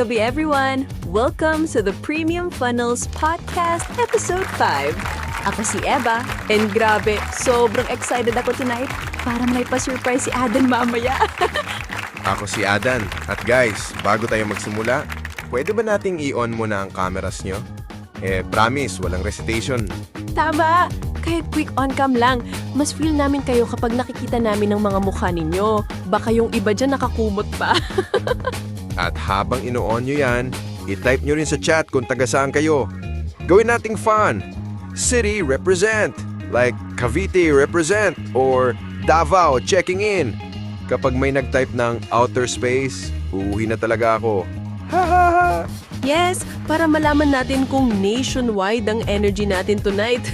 gabi everyone! Welcome to the Premium Funnels Podcast Episode 5. Ako si Eva, and grabe, sobrang excited ako tonight para may pa-surprise si Adan mamaya. Ako si Adan. At guys, bago tayo magsimula, pwede ba nating i-on muna ang cameras nyo? Promise, walang recitation. Tama! Kahit quick on-cam lang, mas feel namin kayo kapag nakikita namin ang mga mukha ninyo. Baka yung iba dyan nakakumot pa. At habang ino-on nyo yan, i-type nyo rin sa chat kung taga saan kayo. Gawin nating fun. City represent, like Cavite represent, or Davao checking in. Kapag may nag-type ng outer space, uuwi na talaga ako. Ha ha ha! Yes, para malaman natin kung nationwide ang energy natin tonight.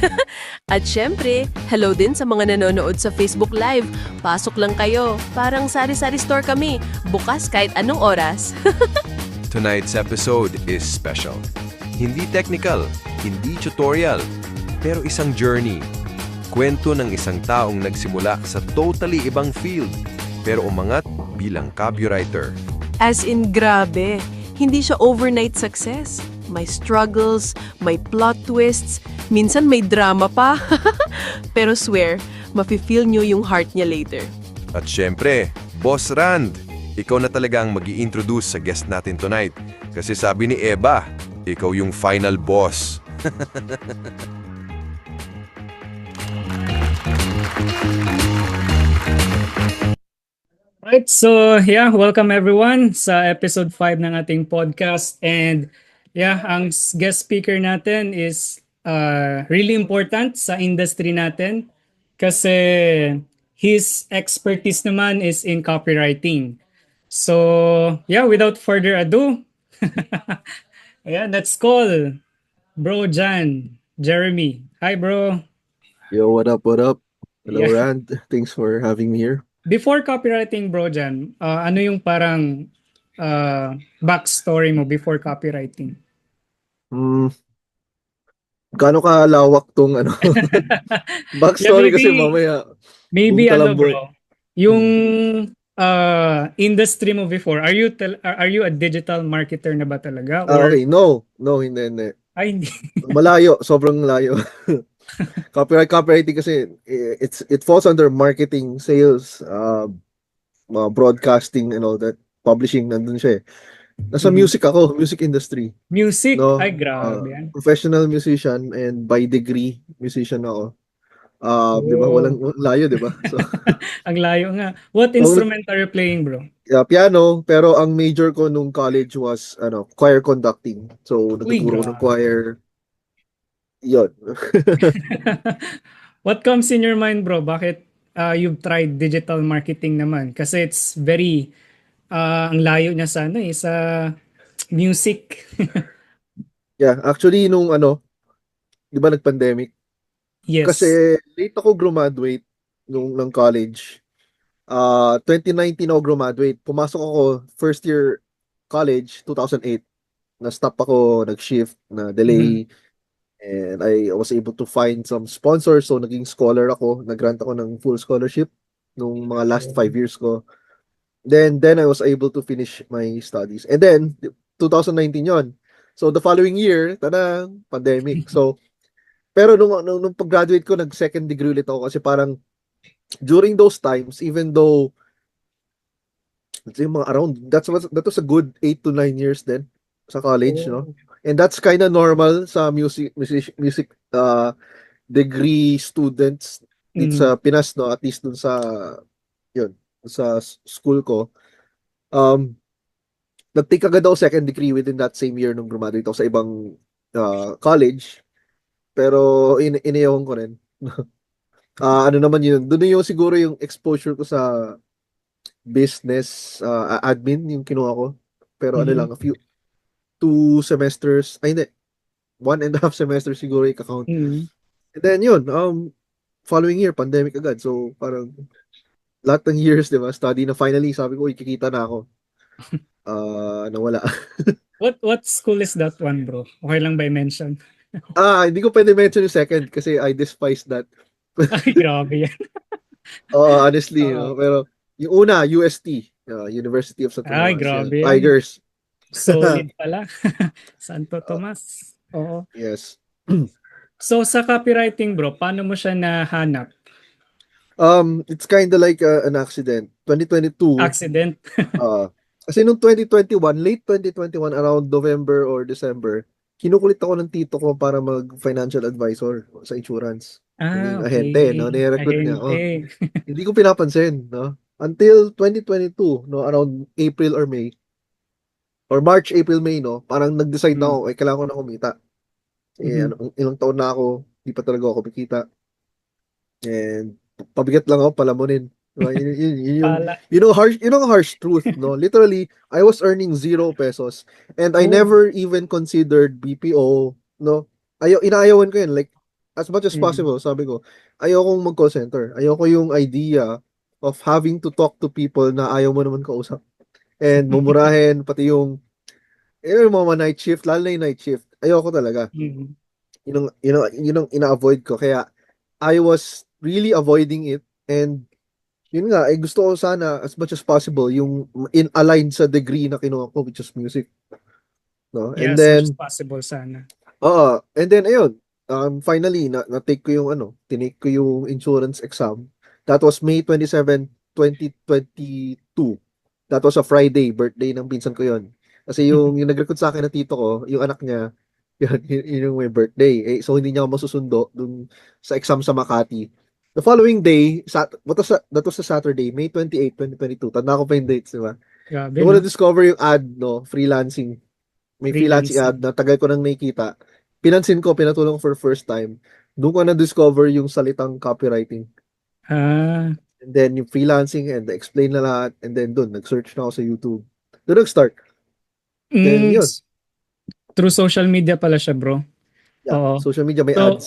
At syempre, hello din sa mga nanonood sa Facebook Live. Pasok lang kayo, parang sari-sari store kami. Bukas kahit anong oras. Tonight's episode is special. Hindi technical, hindi tutorial, pero isang journey. Kwento ng isang taong nagsimula sa totally ibang field, pero umangat bilang copywriter. As in, grabe. Hindi siya overnight success. May struggles, may plot twists, minsan may drama pa. Pero swear, mafe-feel nyo yung heart niya later. At syempre, Boss Rand, ikaw na talaga ang mag-i-introduce sa guest natin tonight. Kasi sabi ni Eva, ikaw yung final boss. Right, so yeah, welcome everyone sa episode 5 ng ating podcast. And yeah, ang guest speaker natin is really important sa industry natin kasi his expertise naman is in copywriting. So yeah, without further ado, yeah, let's call Bro Jan, Jeremy. Hi bro. Yo, what up, what up? Hello, Yeah. Rand. Thanks for having me here. Before copywriting, bro, Jan, ano yung parang backstory mo before copywriting? Gaano ka lawak tong ano? Backstory Yeah, kasi mamaya. maybe Buong ano talambol. bro, yung industry mo before, are you a digital marketer na ba talaga? Or, Okay, no, hindi. ay, hindi. Malayo, sobrang layo. Copywriting kasi it falls under marketing, sales, mga broadcasting and all that. Publishing, nandun siya eh. Nasa Mhm. music industry. Music? No, Ay, grabe yan. professional musician and by degree musician ako. Di ba? Oh. Walang layo, di ba? So, Ang layo nga. What instrument are you playing, bro? yeah, piano, pero ang major ko nung college was choir conducting. So, Uy, nagtuturo ng grabe. choir. Yun. What comes in your mind, bro? Bakit you've tried digital marketing naman? Kasi it's very ang layo niya sa sa music. Yeah, actually nung di ba nag-pandemic? Yes. Kasi late ako graduate ng college. 2019 ako graduate. Pumasok ako first year college, 2008. Na-stop ako, nag-shift, na delay. And I was able to find some sponsors. So, naging scholar ako. Nag-grant ako ng full scholarship nung mga last 5 years ko. Then I was able to finish my studies. And then, 2019 yon. So, the following year, pandemic. So, pero nung pag-graduate ko, nag-second degree ulit ako kasi parang during those times, even though let's say mga around, that was a good 8 to 9 years then sa college, no? And that's kind of normal sa music degree students dito sa Pinas, no? At least dun sa school ko. Nag-take agad ako second degree within that same year nung graduate ako sa ibang college. Pero iniyawan ko rin. Ano naman yun? Doon yung siguro yung exposure ko sa business admin yung kinuha ko. Pero ano lang, 2 semesters, ay hindi, 1.5 semesters siguro i-count. And then yun, following year, pandemic agad. So parang lahat ng years, di ba, study na finally, sabi ko, kikita na ako. Nawala. What school is that one, bro? Okay lang ba i-mention? Hindi ko pwede mention yung second kasi I despise that. Ay, grabe yan. Honestly, pero yung una, UST, University of Santa Ay, Tomas, grabe yan. Tigers. Solid pala. Santo Tomas. Oo. Yes. So sa copywriting bro, paano mo siya nahanap? It's kind of like an accident. 2022, Accident? uh, kasi nung 2021, late 2021, around November or December, kinukulit ako ng tito ko para mag-financial advisor sa insurance. Ah, Yung ahente, no? okay. Nire-recruit niya ako. Ahente. Hindi ko pinapansin, no? Until 2022, no? Around April or May, or March, April, May, no? Parang nag-decide na Mm. ako, ay, kailangan ko na kumita. Mhm. Ilang taon na ako, di pa talaga ako kumikita. And pabigat lang ako palamunin. Diba? Pala. Yun ang harsh truth, no? Literally, I was earning 0 pesos. And I Oh. never even considered BPO, no? Inaayawan ko yun. Like, as much as Mm. possible, sabi ko, ayokong mag-call center. Ayoko yung idea of having to talk to people na ayaw mo naman kausap. And mumurahin, pati yung mga night shift, lalo na yung night shift. Ayoko talaga. Mm. Yun ang ina-avoid ko. Kaya, I was really avoiding it. And yun nga, gusto ko sana as much as possible yung in align sa degree na kinuha ko, which is music. No? Yeah, And as much as then, possible sana. ayun, finally, na-take ko tinake ko yung insurance exam. That was May 27, 2022. That was a Friday, birthday ng pinsan ko yon. Kasi yung nag-recruit sa akin na tito ko, yung anak niya, yun yung may birthday. So hindi niya ako masusundo dun sa exam sa Makati. The following day, that was a Saturday, May 28, 2022. Tanda ko pa yung dates, di ba? Grabe, Doon ko no? na-discover yung ad, no, freelancing. May freelancing ad Freelancing. na tagal ko nang nakikita. Pinansin ko, pinatulong ko for first time. Doon ko na-discover yung salitang copywriting. Ah. And then yung freelancing and explain na lahat. And then doon, nag-search na ako sa YouTube. Doon nag-start. Then Mm, yun. through social media pala siya, bro. Yeah, Oo. social media may So, ads.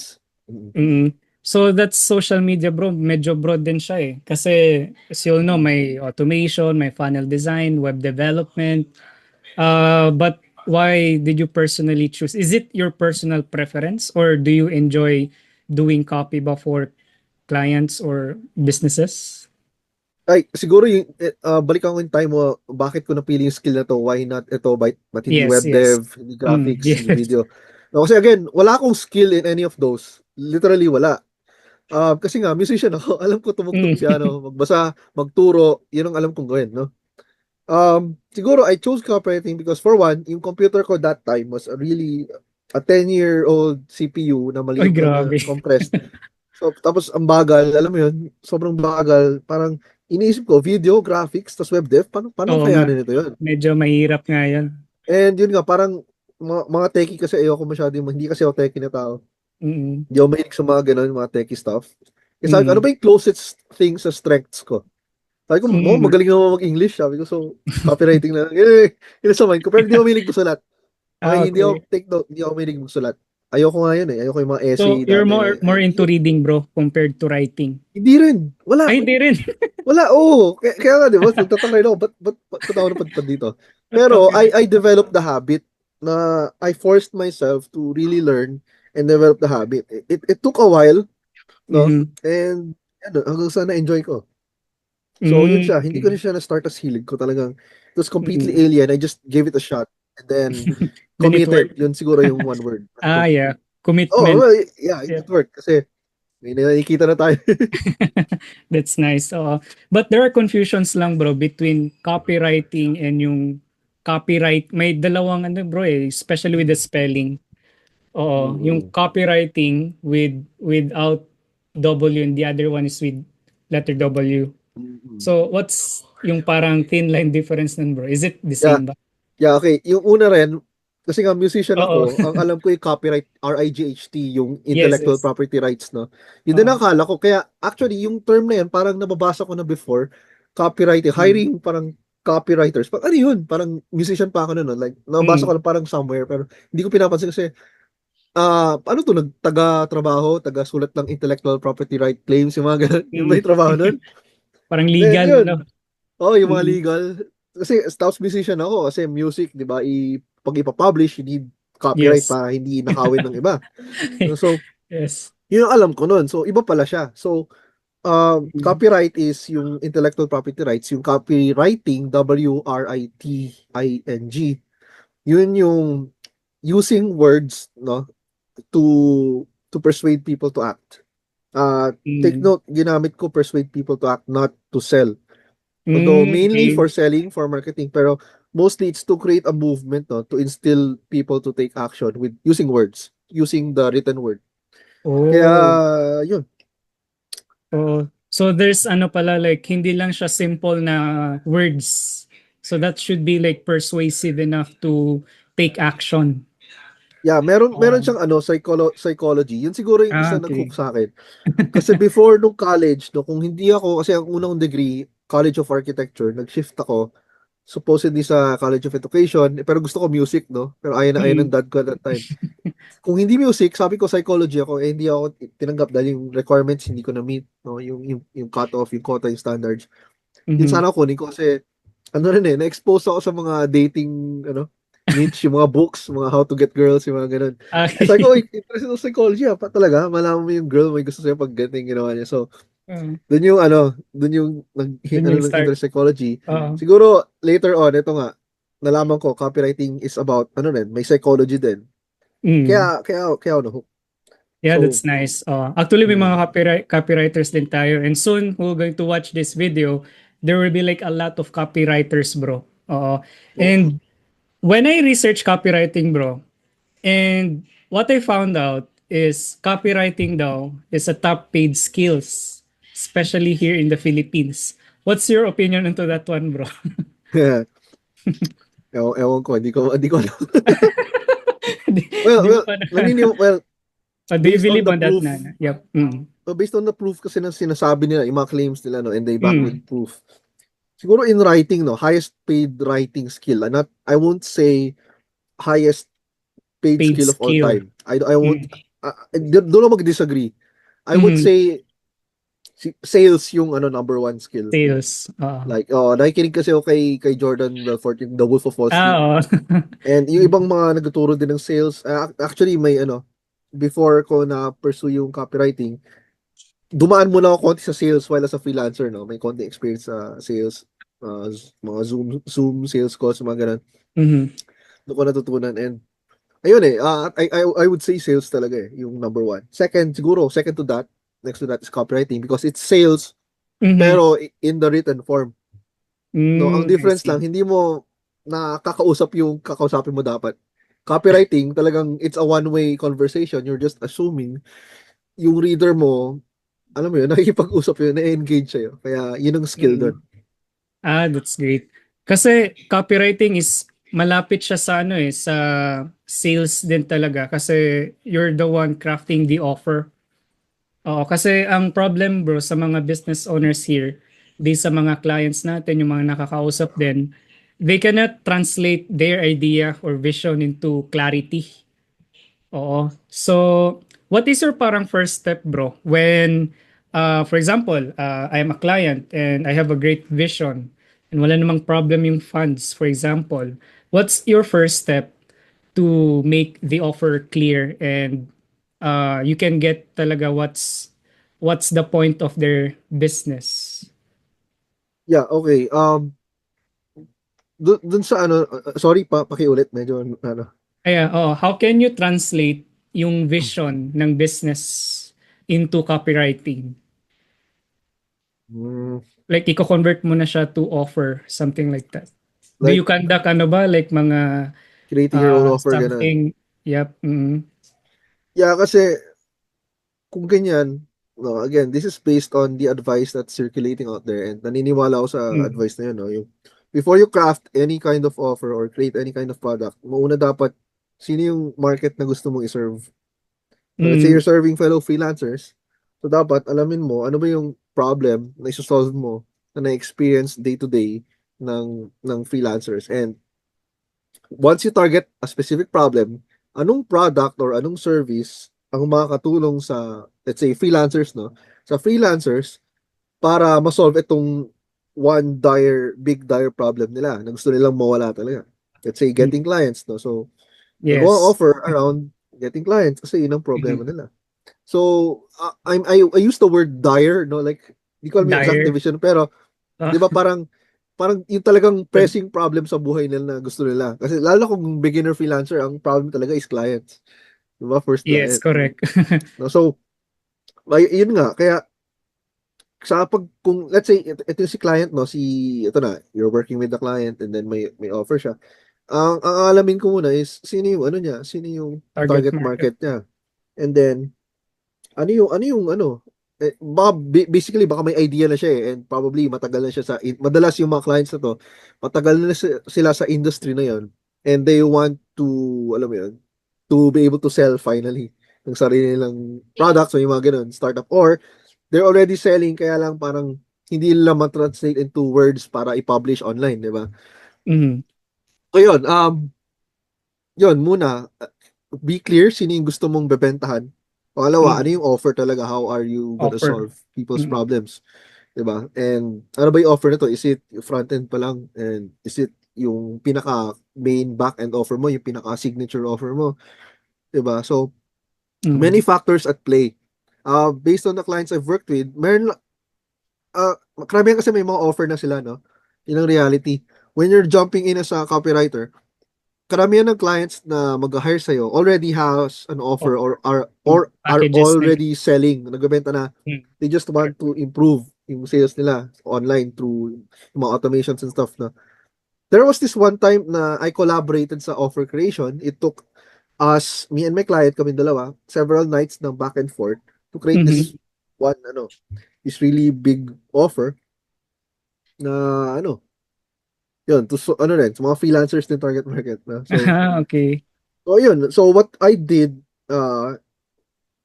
Mm. so that's social media, bro. Medyo broad din siya eh. Kasi as you all know, may automation, may funnel design, web development. But why did you personally choose? Is it your personal preference or do you enjoy doing copy ba for clients or businesses? Ay, siguro balikan ko yung time mo, bakit ko napili yung skill na to? Why not ito? Ba't hindi Yes, web yes. dev, hindi graphics, hindi Yes. video? No, kasi again, wala akong skill in any of those. Literally, wala. Kasi nga, musician ako. Alam ko tumugtog Mm. piano, magbasa, magturo. Yun ang alam kong gawin, no? Siguro I chose copywriting because for one, yung computer ko that time was a 10-year-old CPU na Ay, maliit lang na grabe. compressed. So, tapos ang bagal, alam mo yun, sobrang bagal. Parang iniisip ko, video, graphics, tas web dev, paano Oo nga. kayanin ito yun? Medyo mahirap nga yan. And yun nga, parang mga techie kasi ayoko masyado, hindi kasi ako techie na tao. Mm. Hindi ako mahilig sa mga ganun, mga techie stuff. Kasi sabi ko, ano Mm. ba yung closest thing sa strengths ko? Sabi ko, Mm. magaling naman mag-English. Sabi ko, so, copywriting na. Yun sa mind ko. Pero hindi ako mahilig magsulat. Okay, Ah, hindi ako, okay. take note, hindi ako mahilig magsulat. Ayoko nga yun eh. Ayoko yung mga essay So you're dati. more into reading, bro, compared to writing. Hindi rin. Wala. Ay, hindi rin. Wala, oo. Kaya nga, di ba? Nagtataka rin ako, ba't ako napadpad dito? Ba't Pero copyright? I developed the habit na I forced myself to really learn and develop the habit. It took a while, no? Mhm. And ano, hanggang sa na-enjoy ko. So, yun Mm, siya. Hindi ko okay. rin siya na-start as hilig ko talagang. It was completely Mm. alien. I just gave it a shot. And then, Then it committed. worked. Yun siguro yung one word. Ah, yeah. Oh, Commitment. well, yeah, Yeah. it worked. Kasi may nakikita na tayo. That's nice. Oo. But there are confusions lang, bro, between copywriting and yung copyright. May dalawang ano, bro, especially with the spelling. Oo, yung Mm-mm. copywriting without W and the other one is with letter W. Mm-mm. So, what's yung parang thin line difference nun, bro? Is it the Yeah, same ba? yeah, okay. Yung una rin, kasi nga musician Oo. ako, ang alam ko yung copyright, RIGHT, yung Yes, intellectual yes. property rights, no? Yun din Oo. ang akala ko. Kaya, actually, yung term na yan, parang nababasa ko na before, copywriting, Mm. hiring parang copywriters. Ano yun? Parang musician pa ako nun, no? Like, nababasa ko Mm. lang parang somewhere, pero hindi ko pinapansin kasi, ano to, nagtaga-trabaho, taga-sulat ng intellectual property right claims, yung mga ganun. Yung Mm. may trabaho nun. Parang Then, legal, yun. no? Yung mga Mm. legal. Kasi house musician ako, kasi music, di ba, pag ipapublish, you need copyright Yes. para hindi nakawin ng iba. So, Yes. yun ang alam ko nun. So, iba pala siya. So, Mm. copyright is yung intellectual property rights, yung copywriting, WRITING. Yun yung using words, no, to persuade people to act. Take Mm. note, ginamit ko persuade people to act, not to sell. Although mainly Okay. for selling, for marketing, pero mostly it's to create a movement, no, to instill people to take action with using words, using the written word. Kaya, Oh. yun. Oh. So there's ano pala, like hindi lang siya simple na words. So that should be like persuasive enough to take action. Yeah, meron Oh. siyang psychology. Yun siguro yung Ah, isa okay. nag-hook sa akin. Kasi before nung college, no, kung hindi ako, kasi ang unang degree, College of Architecture, nag-shift ako, supposedly sa College of Education, pero gusto ko music, no? Pero ayun ng Mm. dad ko at that time. Kung hindi music, sabi ko psychology ako, hindi ako tinanggap dahil yung requirements hindi ko na-meet, no? Yung cut-off, yung quota, yung standards. Yun Mhm. sana kunin ko kasi, ano rin na-expose ako sa mga dating, niche, yung mga books, mga how to get girls, yung mga ganun. Sabi ko, Okay. "Uy, interested sa psychology, pa talaga, malaman mo yung girl, may gusto sa'yo pag ganito yung ginawa niya." So, doon yung Dun yung ng start. interest psychology. Oo. Siguro later on ito nga nalaman ko copywriting is about may psychology din. Mm. Kaya ako. Yeah, So, that's nice. Actually, may mga mm, copywriters din tayo. And soon, we're going to watch this video. There will be like a lot of copywriters, bro. oo. And when I research copywriting, bro, and what I found out is copywriting daw is a top paid skills, especially here in the Philippines. What's your opinion into that one, bro? Ewan ko, hindi ko alam. Di, Well, di mo well, pa na, well, do you based on believe the on that proof, na? Yep. Mm. based on the proof kasi na sinasabi nila, yung mga claims nila, no, and they back with Mm. proof. Siguro in writing, no, highest paid writing skill. I won't say highest paid Paid skill of all skill. time. I won't, Mm. doon ako mag-disagree. I would Mm. say sales yung number one skill. Sales. Like, nakikinig kasi ako kay Jordan Belfort, yung The Wolf of Wall Street. Oo. And yung ibang mga nagtuturo din ng sales, actually may before ko na pursue yung copywriting, dumaan muna ako konti sa sales while as a freelancer, no? May konti experience sa sales, mga Zoom sales calls, mga ganun. Mhm. Doon ko natutunan and ayun I would say sales talaga yung number one. Second to that, next to that is copywriting because it's sales Mhm. pero in the written form. No, ang I difference lang see. hindi mo nakakausap yung kakausapin mo dapat. Copywriting talagang it's a one-way conversation. You're just assuming yung reader mo, alam mo yun, nakikipag-usap yun, na-engage sa'yo. Kaya yun ang skill doon. Mm. That's great. Kasi copywriting is malapit siya sa sa sales din talaga kasi you're the one crafting the offer. Oo, kasi ang problem bro sa mga business owners here, di sa mga clients natin, yung mga nakakausap din, they cannot translate their idea or vision into clarity. Oo. So, what is your parang first step, bro? When, for example, I am a client and I have a great vision and wala namang problem yung funds, for example. What's your first step to make the offer clear and you can get talaga what's the point of their business? Yeah, okay. Dun sa sorry pakiulit, medyo How can you translate yung vision ng business into copywriting? mm, Like, i-convert mo na siya to offer, something like that. Do you like conduct like mga creating your own offer, ganun. something? Yep. Mm. Yeah, kasi kung ganyan, no, again, this is based on the advice that's circulating out there and naniniwala ako sa Mm. advice na yun, no? Yung, before you craft any kind of offer or create any kind of product, mauna dapat sino yung market na gusto mong iserve. So let's say Mm. you're serving fellow freelancers, so dapat alamin mo ano ba yung problem na isosolve mo na na-experience day to day ng freelancers. And once you target a specific problem, anong product or anong service ang makakatulong sa, let's say, freelancers, no? Sa freelancers, para ma-solve itong big dire problem nila na gusto nilang mawala talaga. Let's say, Mm. getting clients, no? So, nagawa ang Yes. offer around getting clients kasi yun ang Mhm. problema nila. So, I use the word dire, no? Like, di ko alam yung exact Dire. division, pero, di ba parang, parang yung talagang pressing problem sa buhay nila na gusto nila. Kasi lalo kung beginner freelancer, ang problem talaga is clients. Diba? First Yes, client. correct. No? So, yun nga. Kaya, kung, let's say, ito si client, no? Ito na, you're working with the client and then may offer siya. Ang alamin ko muna is, sino yung ano niya? Sino yung Target target market. market niya? And then, basically baka may idea na siya and probably matagal na siya madalas yung mga clients na to matagal na sila sa industry na yon and they want to alam mo yun to be able to sell finally ng sarili nilang products o yung mga ganun startup or they're already selling kaya lang parang hindi nila ma-translate into words para i-publish online, di ba? Mm. So yun muna be clear sino yung gusto mong bebentahan. Pangalawa, ano yung offer talaga? How are you gonna Offer. solve people's Mm. problems? Diba? And ano ba yung offer nito? Is it front-end pa lang? And is it yung pinaka main back-end offer mo? Yung pinaka signature offer mo? Diba? So, many Mm. factors at play. Based on the clients I've worked with, karamihan kasi may mga offer na sila, no? Yun ang reality. When you're jumping in as a copywriter, karamihan ng clients na mag-hire sa'yo already has an offer or are Packages na. already selling. Nagbebenta na. Mm. They just want to improve yung sales nila online through yung mga automations and stuff na. There was this one time na I collaborated sa offer creation. It took us, me and my client, kami dalawa, several nights ng back and forth to create Mhm. this one, this really big offer na, yun, sa mga freelancers din target market na. So, Okay. yun. So, what I did,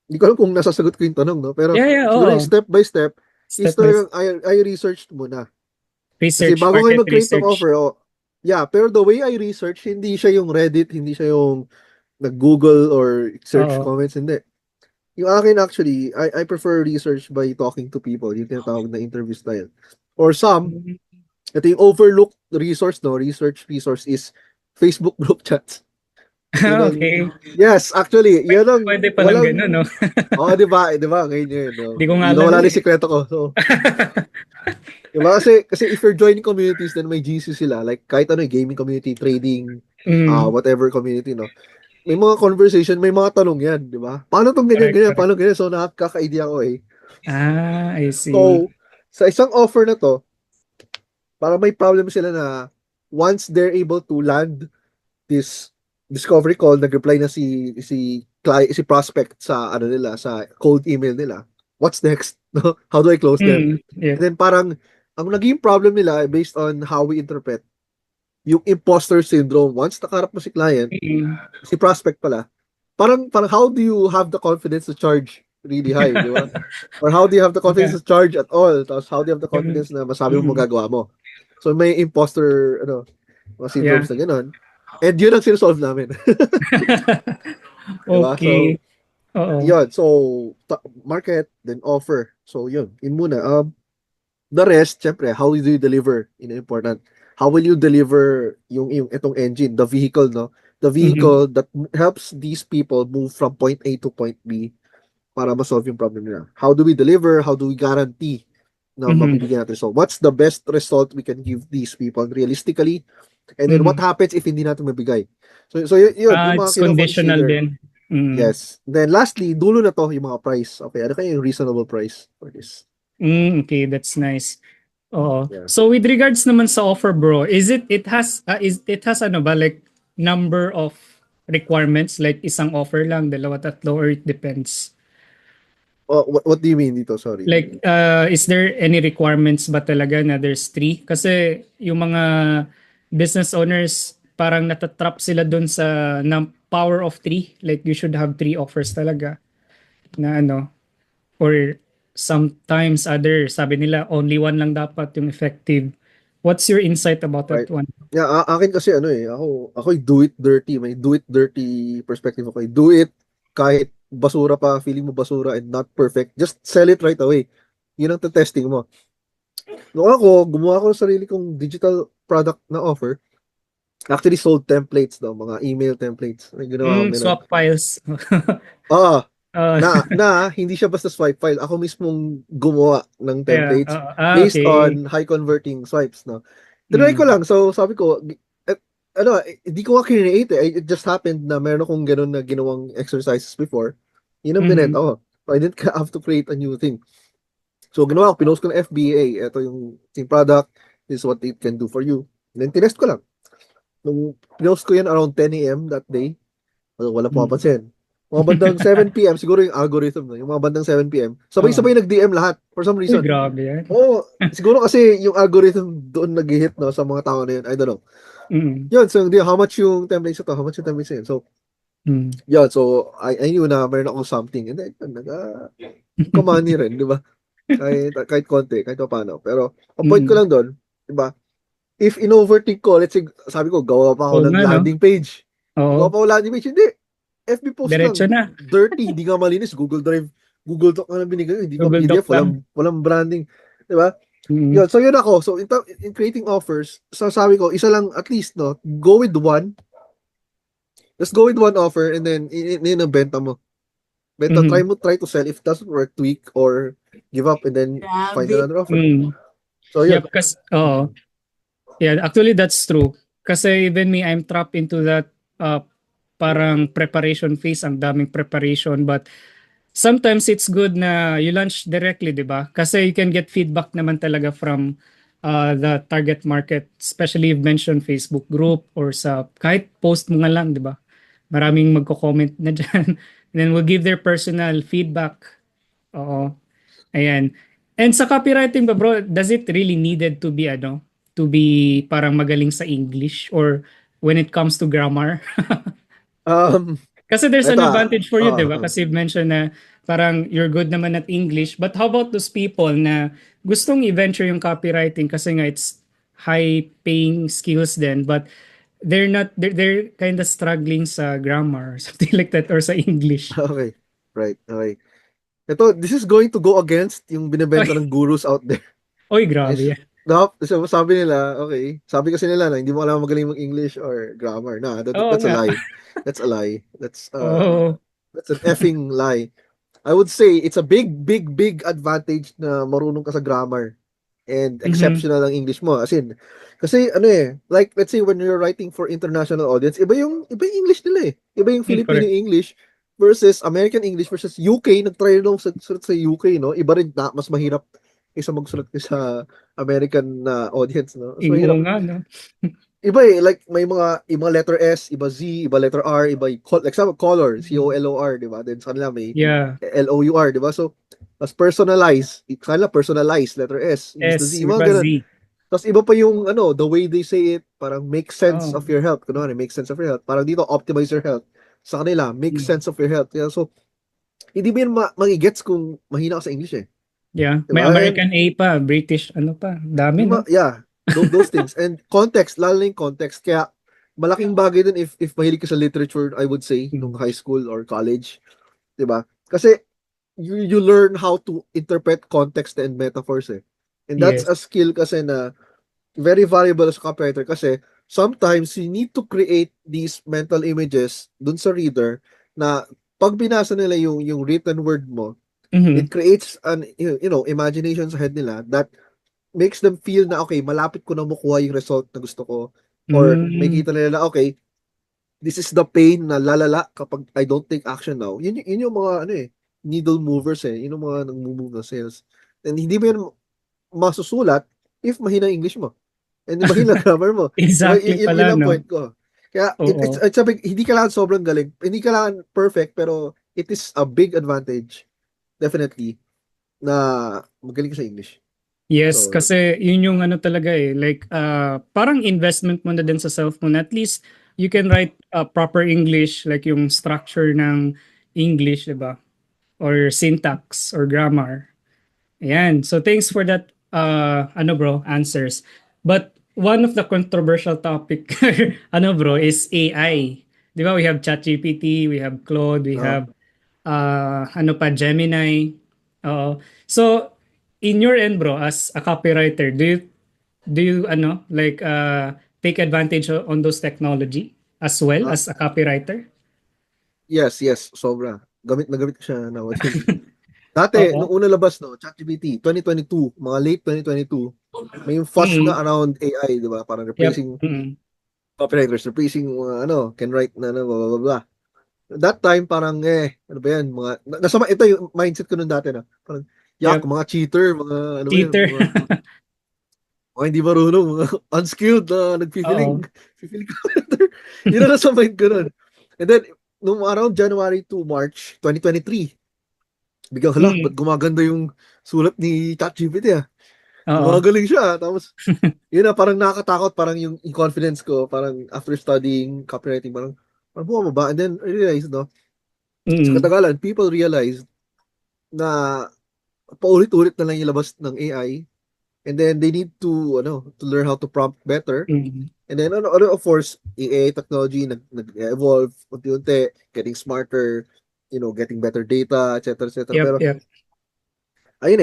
hindi ko alam kung nasasagot ko yung tanong, no? Pero, Yeah, siguro yung oo. step by step, is Step by talagang step. I researched muna. Kasi Research, bago kayo market mag-create ng research. offer, yeah, pero the way I research, hindi siya yung Reddit, hindi siya yung nag-Google or search Oo. comments, hindi. Yung akin actually, I prefer research by talking to people, yung tinatawag na interview style. Or some, Mm. ito yung overlooked resource, no? Research resource is Facebook group chats. Yun ang, Okay. yes, actually, yun ang Pwede palang walang, ganun, no? di ba? Di ba? Ngayon yun, no? Di ko nga Hindi na alam wala yun na yung eh. sikreto ko. So, di ba? Kasi if you're joining communities, then may GC sila. Like, kahit ano, gaming community, trading, Mm. whatever community, no? May mga conversation, may mga tanong yan, di ba? Paano tong ganyan, Correct, ganyan? correct. Paano ganyan? So, nakaka-idea ko eh. I see. So, sa isang offer na to, para may problem sila na once they're able to land this discovery call, nag-reply na si prospect sa ano nila, sa cold email nila. What's next? No? How do I close them? Yeah. And then parang ang naging problem nila based on how we interpret yung imposter syndrome. Once nakaharap mo si client, Mm. si prospect pala, parang how do you have the confidence to charge really high, di ba? Or how do you have the confidence Yeah. to charge at all? Tapos how do you have the Mm. confidence na masabi mo magagawa mo? So may imposter, mga Yeah. syndromes na gano'n. And yun ang sinusolve namin. Diba? So, Okay. Oo. yun. So, market, then offer. So, yun muna. The rest, syempre, how do you deliver? Important. How will you deliver yung itong engine, the vehicle, no? The Mhm. vehicle that helps these people move from point A to point B para ma-solve yung problem nila. How do we deliver? How do we guarantee na Mhm. mabibigyan natin? So, what's the best result we can give these people realistically? And then what Mhm. happens if hindi natin mabigay? So yun, yung mga It's conditional kino-consider. din. Mm. Yes. Then lastly, dulo na to yung mga price. Okay, ano kaya yung reasonable price for this? Okay, that's nice. Oo. Yeah. So with regards naman sa offer, bro, it has ano ba like number of requirements like isang offer lang, dalawa, tatlo, or it depends? What do you mean dito? Sorry. Like, is there any requirements ba talaga na there's three? Kasi yung mga business owners, parang natatrap sila dun sa power of three. Like, you should have three offers talaga na ano. Or sometimes sabi nila, only one lang dapat yung effective. What's your insight about that Right. one? Yeah, akin kasi ako do it dirty. May do it dirty perspective ako. Do it kahit basura pa, feeling mo basura and not perfect. Just sell it right away. Yun ang testing mo. Noong gumawa ako ng sarili kong digital product na offer. Actually, sold templates daw, mga email templates. May ginawa kami nun. Swap files. Ah, Uh, hindi siya basta swipe file. Ako mismong gumawa ng yeah, templates ah, based okay. on high converting swipes, no? Tinry ko Mm. lang. So, sabi ko, hindi ko nga create eh. It just happened na meron akong ganun na ginawang exercises before. Yun ang binenta Mhm. ko. So, I didn't have to create a new thing. So, ginawa ko, pinost ko ng FBA. Ito yung product. This is what it can do for you. And then, tinest ko lang. Nung pinost ko yan around 10 a.m. that day, wala Mm. pumapansin. Mga bandang 7 p.m., siguro yung algorithm na, yung mga bandang 7 p.m., Oo. sabay-sabay nag-DM lahat for some Uy, reason. grabe yan. Oo, siguro kasi yung algorithm doon nag-hit no, sa mga tao na yun. I don't know. Mm. Yun, so how much yung templates ito? How much yung templates yun? So, Mm. yun, so I knew na meron akong something. And then, nagka-money rin, di ba? Kahit konti, kahit pa paano. Pero, ang point ko Mm. lang doon, di ba? If in-overthink ko, let's say, sabi ko, gawa pa Oo ako ng nga, no? landing page. Gawa Oo. pa ako landing page. Hindi. FB post Diretso lang. na. Dirty, hindi nga malinis. Google Drive, Google Doc na lang binigay ko. Hindi pa Google PDF, Doc lang. walang branding. Di ba? Mm. Yun, so yun ako. So in creating offers, so sabi ko, isa lang at least, no? Go with one. Just go with one offer and then yun ang benta mo. Benta, Mhm. try to sell. If it doesn't work, tweak or give up and then find Grabe. another offer. Mm. So yun. Yep, oo. Yeah, actually that's true. Kasi even me, I'm trapped into that parang preparation phase, ang daming preparation. But sometimes it's good na you launch directly, di ba? Kasi you can get feedback naman talaga from the target market. Especially you've mentioned Facebook group or sa kahit post mo nga lang, di ba? Maraming magko-comment na dyan. And then we'll give their personal feedback. Oo. Ayan. And sa copywriting ba bro, does it really needed to be to be parang magaling sa English or when it comes to grammar? Um, Kasi there's ito an advantage for you, di ba? ah. Kasi you've mentioned na parang you're good naman at English. But how about those people na gustong i-venture yung copywriting kasi nga it's high paying skills then but they're kind of struggling sa grammar or something like that or sa English. Okay. Right. Okay. Ito, this is going to go against yung binebenta Oy, ng gurus out there. oy grabe Yes. yan. So, sabi nila, okay, sabi kasi nila na hindi mo alam magaling mag-English or grammar. Oo That's a nga. lie. That's a lie. Oo. That's an effing lie. I would say it's a big advantage na marunong ka sa grammar and Mhm. exceptional ang English mo. As in, kasi ano eh, like let's say when you're writing for international audience, iba yung English nila eh. Iba yung Filipino Correct. English versus American English versus UK. Nag-try nung sulat sa UK, no? Iba rin na, mas mahirap kaysa magsulat ka sa American na audience, no? Mas Oo mahirap. nga, no? Iba eh, like may mga letter S, iba Z, iba letter R, iba like example, color, COLOR, di ba? Then sa kanila may Yeah. LOUR, di ba? So, mas personalize, kanila personalize, letter S, imbis na Z, S, mga iba ganun. Z. Tapos iba pa yung, the way they say it, parang make sense Oh. of your health. Kunwari, make sense of your health. Parang dito, optimize your health. Sa kanila, make Mm. sense of your health. Yeah, so, hindi mo yan magigets kung mahina ka sa English eh. Yeah. May Diba? And, American A pa, British, ano pa. Dami, no? yeah, those things. And context, lalo na yung context. Kaya, malaking bagay din if mahilig ka sa literature, I would say, nung Mm. high school or college. Diba? Kasi, you learn how to interpret context and metaphors eh. And that's Yes. a skill kasi na very valuable as a copywriter kasi sometimes you need to create these mental images dun sa reader na pag binasa nila yung written word mo, Mhm. it creates an imagination sa head nila that makes them feel na okay, malapit ko na makuha yung result na gusto ko or may Mm. kita nila na okay, this is the pain na lalala kapag I don't take action now. Yun yung mga needle movers eh. Yun yung mga nang-move na sales. And hindi mo yan masusulat if mahina yung English mo. And mahina grammar mo. Diba? Exactly Yun pala, ang no? point ko. Kaya Oo. it's a big, hindi kailangan sobrang galing. Hindi kailangan perfect pero it is a big advantage definitely na magaling ka sa English. Yes, So, kasi yun yung ano talaga eh. Like, parang investment mo na din sa self mo na at least you can write proper English, like yung structure ng English, di ba? Or syntax or grammar. Ayan. So thanks for that bro, answers. But one of the controversial topic bro is AI. 'Di ba? We have ChatGPT, we have Claude, we uh, have Gemini. Oo. So in your end bro as a copywriter, do you like take advantage on those technology as well uh, as a copywriter? yes, sobra. Gamit na gamit ko siya nowadays. Dati, Oo. nung una labas, no, ChatGPT, 2022, mga late 2022, May yung fuss Mm. na around AI, di ba? Parang Yep. replacing Mm. copywriters, replacing can write na blah, blah, blah, blah. That time, parang ano ba yan, ito yung mindset ko nung dati na, parang, yak, Yep. mga cheater, mga, ano ba yan, Cheater. mga hindi marunong, mga unskilled na Oo. feeling character. Yun na nasa mind ko nun. And then, nung around January to March 2023, biglang, hala, ba't Mm. gumaganda yung sulat ni ChatGPT ah? Oo. Gumagaling siya. Tapos, yun na, parang nakakatakot, parang yung confidence ko, parang after studying copywriting, parang bumababa. And then, I realized, no, sa Mm. katagalan, people realized na paulit-ulit na lang yung labas ng AI. And then, they need to learn how to prompt better. Mm. And then, of course, AI technology nag-evolve unti-unti, getting smarter, getting better data, etc. etc. Yep. Pero, Yep. ayun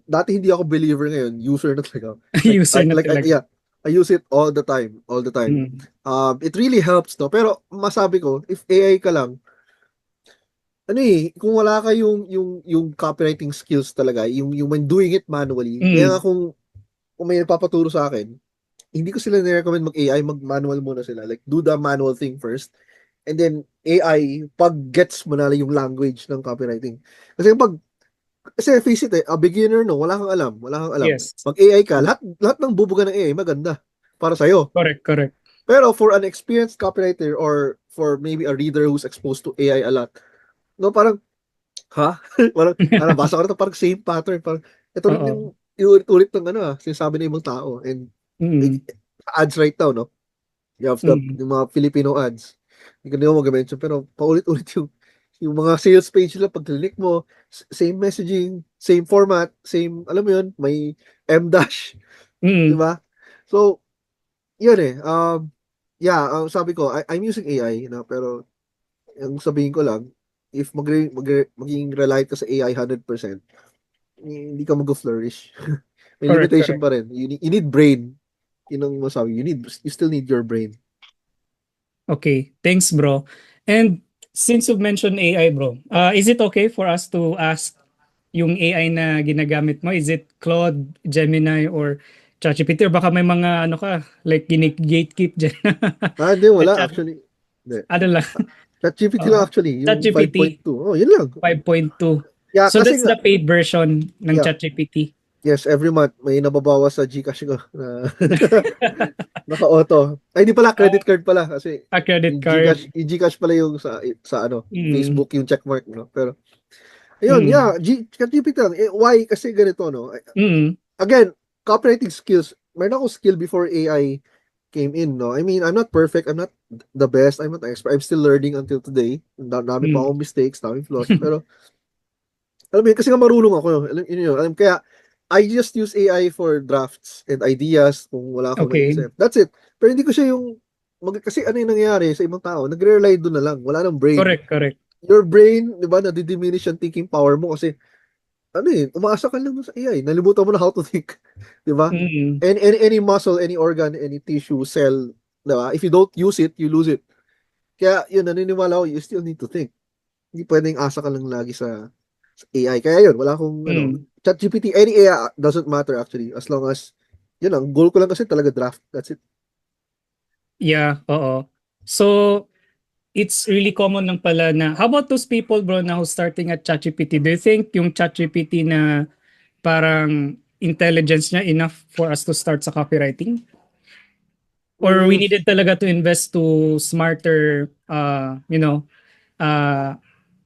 dati hindi ako believer, ngayon, user na talaga. User na talaga. Yeah, I use it all the time, all the time. Mm. It really helps, no? Pero, masabi ko, if AI ka lang, kung wala ka yung copywriting skills talaga, yung when doing it manually, kaya nga Mm. kung may nagpapaturo sa akin, hindi ko sila ni-recommend mag-AI, mag-manual muna sila. Like, do the manual thing first. And then, AI, pag gets mo na lang yung language ng copywriting. Kasi face it a beginner, no, wala kang alam, wala kang alam. Yes. Mag-AI ka, lahat ng bubuga ng AI, maganda. Para sa'yo. Correct. Correct. Pero for an experienced copywriter or for maybe a reader who's exposed to AI a lot, no, parang, ha? Parang, basa ko na ito, parang same pattern. Parang, ito rin Oo. yung inulit-ulit ng sinasabi ng ibang tao. And Mm. ads right now, no? You have Mm. yung mga Filipino ads. Hindi ko na mag-mention, pero paulit-ulit yung mga sales page nila, pag click mo, same messaging, same format, same, alam mo yun, may M dash, di Mm. ba? So, yun yeah, sabi ko, I'm using AI, pero yung sabihin ko lang, if maging reliant ka sa AI 100%, hindi ka mag-flourish. May Correct. limitation Correct. pa rin. You need brain. Yun ang masabi. You still need your brain. Okay. Thanks, bro. And since you've mentioned AI, bro, is it okay for us to ask yung AI na ginagamit mo? Is it Claude, Gemini, or ChatGPT? Or baka may mga ano ka, like gatekeep dyan Hindi, na wala chat. actually. Hindi. Ano lang? ChatGPT lang Oo. actually, yung ChatGPT 5.2. Oh, yun lang. 5.2. Yeah, So kasi that's nga, the paid version ng yeah, ChatGPT. yes, every month may nababawas sa GCash ko na naka-auto. Ay, hindi pala, credit card pala kasi A credit yung GCash, card. yung GCash pala yung sa Mm. Facebook yung checkmark, no? Pero ayun, Mm. yeah, ChatGPT lang. Why? Kasi ganito, no? Mm. Again, copywriting skills. Meron akong skill before AI came in, no? I mean, I'm not perfect. I'm not the best. I'm not an expert. I'm still learning until today. Dami pa Mm. akong mistakes, daming flaws. Pero, alam mo yun, kasi nga marunong ako. Kaya, I just use AI for drafts and ideas kung wala akong Okay. naisip. That's it. Pero hindi ko siya kasi ano yung nangyayari sa ibang tao, nagre-rely doon na lang. Wala nang brain. Correct, correct. Your brain, di ba, nadidiminish yung thinking power mo kasi umaasa ka lang sa AI. Nalimutan mo na how to think. Di ba? Mm. Any muscle, any organ, any tissue, cell, di ba? If you don't use it, you lose it. Kaya yun, naniniwala ko, you still need to think. Hindi pwedeng asa ka lang lagi sa AI. Kaya yun, wala akong, Mm. ChatGPT, any AI doesn't matter actually. As long as, yun lang, goal ko lang kasi talaga draft. That's it. Yeah, oo. So, it's really common lang pala na, how about those people, bro, na who's starting at ChatGPT? Do you think yung ChatGPT na parang intelligence niya enough for us to start sa copywriting? Or we Mm, needed talaga to invest to smarter, uh,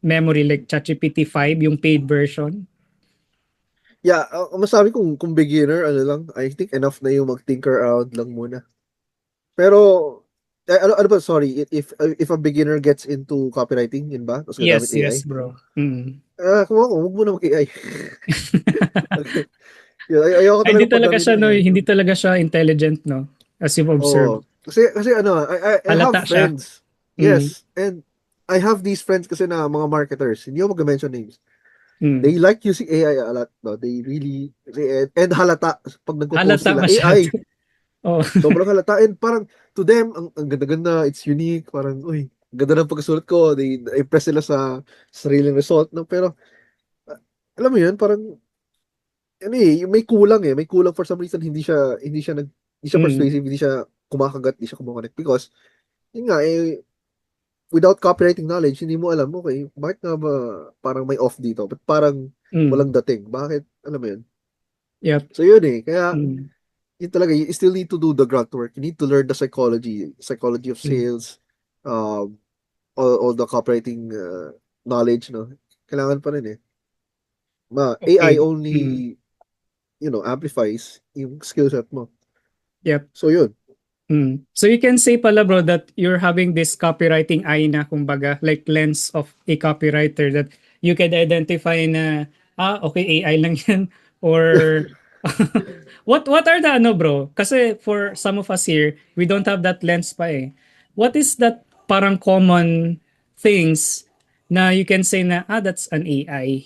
memory like ChatGPT 5, yung paid version? yeah, masabi kung beginner, I think enough na yung mag-tinker around lang muna. Pero, ano ba, sorry, if a beginner gets into copywriting, yun ba? Tapos gagamit Yes, AI? yes, bro. Mm. Kung ako, huwag mo na mag-AI. Okay. Yeah, ayoko Ay, hindi talaga talaga siya, pagamitin no, ng AI. hindi talaga siya intelligent, no? As you've observed. Oo. Kasi I have Halata siya. friends. Mm. Yes. And I have these friends kasi na mga marketers. Hindi ako mag-mention names. Mm. They like using AI a lot. No? And halata pag nagpo-post Halata sila. masyado. AI. Oh. Sobrang halata. And parang to them, ang ganda-ganda. It's unique. Parang, uy, ganda ng pagkasulat ko. They impress sila sa sariling result. No? Pero, alam mo yun, parang ano eh, may kulang eh. May kulang for some reason hindi siya Mm, persuasive, hindi siya kumakagat, hindi siya kumonect because yun nga eh without copywriting knowledge, hindi mo alam, okay, bakit nga ba parang may off dito? Ba't parang mm, walang dating? Bakit? Alam mo yun? yep. So yun eh. Kaya Mm, yun talaga, you still need to do the grunt work. You need to learn the psychology of mm, sales, all the copywriting knowledge, no? Kailangan pa rin eh. AI okay. Mm, only, amplifies yung skill set mo. yep. So yun. So you can say pala bro that you're having this copywriting eye na kumbaga like lens of a copywriter that you can identify na okay AI lang yan or what are the ano bro? Kasi for some of us here, we don't have that lens pa eh. What is that parang common things na you can say na that's an AI?